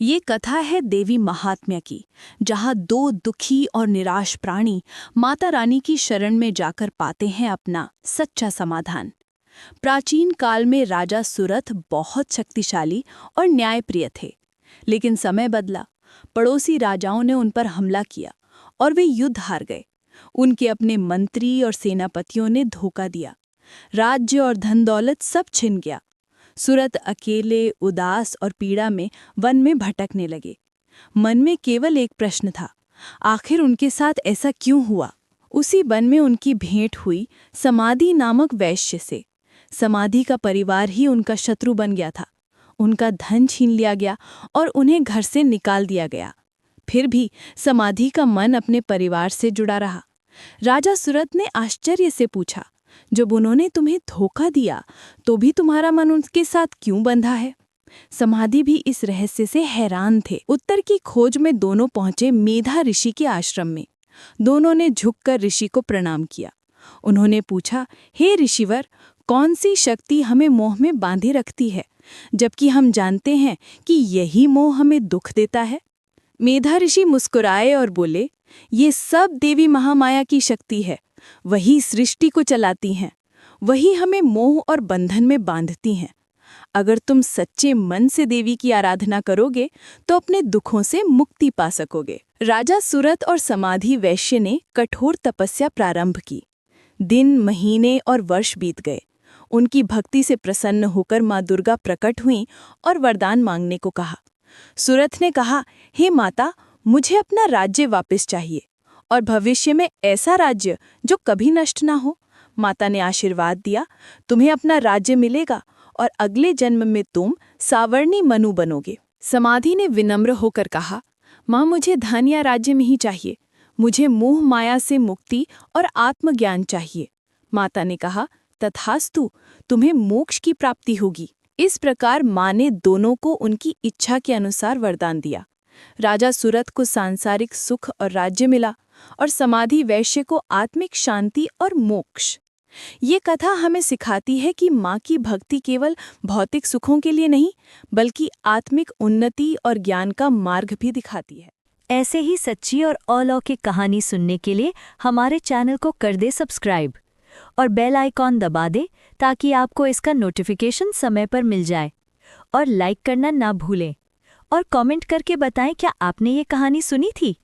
ये कथा है देवी महात्म्य की, जहाँ दो दुखी और निराश प्राणी माता रानी की शरण में जाकर पाते हैं अपना सच्चा समाधान। प्राचीन काल में राजा सुरथ बहुत शक्तिशाली और न्यायप्रिय थे, लेकिन समय बदला। पड़ोसी राजाओं ने उन पर हमला किया और वे युद्ध हार गए। उनके अपने मंत्री और सेनापतियों ने धोखा दिया। राज्य और धन दौलत सब छिन गया। सुरथ अकेले, उदास और पीड़ा में वन में भटकने लगे। मन में केवल एक प्रश्न था, आखिर उनके साथ ऐसा क्यों हुआ? उसी वन में उनकी भेंट हुई समाधि नामक वैश्य से। समाधि का परिवार ही उनका शत्रु बन गया था। उनका धन छीन लिया गया और उन्हें घर से निकाल दिया गया। फिर भी समाधि का मन अपने परिवार से जुड़ा रहा। राजा सुरथ ने आश्चर्य से पूछा, जब उन्होंने तुम्हें धोखा दिया तो भी तुम्हारा मन उनके साथ क्यों बंधा है? समाधि भी इस रहस्य से हैरान थे। उत्तर की खोज में दोनों पहुंचे मेधा ऋषि के आश्रम में। दोनों ने झुककर ऋषि को प्रणाम किया। उन्होंने पूछा, हे ऋषिवर, कौन सी शक्ति हमें मोह में बांधे रखती है, जबकि हम जानते हैं कि यही मोह हमें दुख देता है? मेधा ऋषि मुस्कुराए और बोले, ये सब देवी महामाया की शक्ति है। वही सृष्टि को चलाती हैं, वही हमें मोह और बंधन में बांधती हैं। अगर तुम सच्चे मन से देवी की आराधना करोगे तो अपने दुखों से मुक्ति पा सकोगे। राजा सुरथ और समाधि वैश्य ने कठोर तपस्या प्रारंभ की। दिन, महीने और वर्ष बीत गए। उनकी भक्ति से प्रसन्न होकर माँ दुर्गा प्रकट हुईं और वरदान मांगने को कहा। सुरथ ने कहा, हे माता, मुझे अपना राज्य वापस चाहिए, और भविष्य में ऐसा राज्य जो कभी नष्ट ना हो। माता ने आशीर्वाद दिया, तुम्हें अपना राज्य मिलेगा और अगले जन्म में तुम सावर्णी मनु बनोगे। समाधि ने विनम्र होकर कहा, माँ, मुझे धन या राज्य नहीं चाहिए, मुझे मोह माया से मुक्ति और आत्मज्ञान चाहिए। माता ने कहा, तथास्तु, तुम्हें मोक्ष की प्राप्ति होगी। इस प्रकार माँ ने दोनों को उनकी इच्छा के अनुसार वरदान दिया। राजा सुरथ को सांसारिक सुख और राज्य मिला और समाधि वैश्य को आत्मिक शांति और मोक्ष। ये कथा हमें सिखाती है कि माँ की भक्ति केवल भौतिक सुखों के लिए नहीं, बल्कि आत्मिक उन्नति और ज्ञान का मार्ग भी दिखाती है। ऐसे ही सच्ची और अलौकिक कहानी सुनने के लिए हमारे चैनल को कर दे सब्सक्राइब और बेल आइकॉन दबा दे, ताकि आपको इसका नोटिफिकेशन समय पर मिल जाए। और लाइक करना ना भूलें और कमेंट करके बताएं क्या आपने ये कहानी सुनी थी।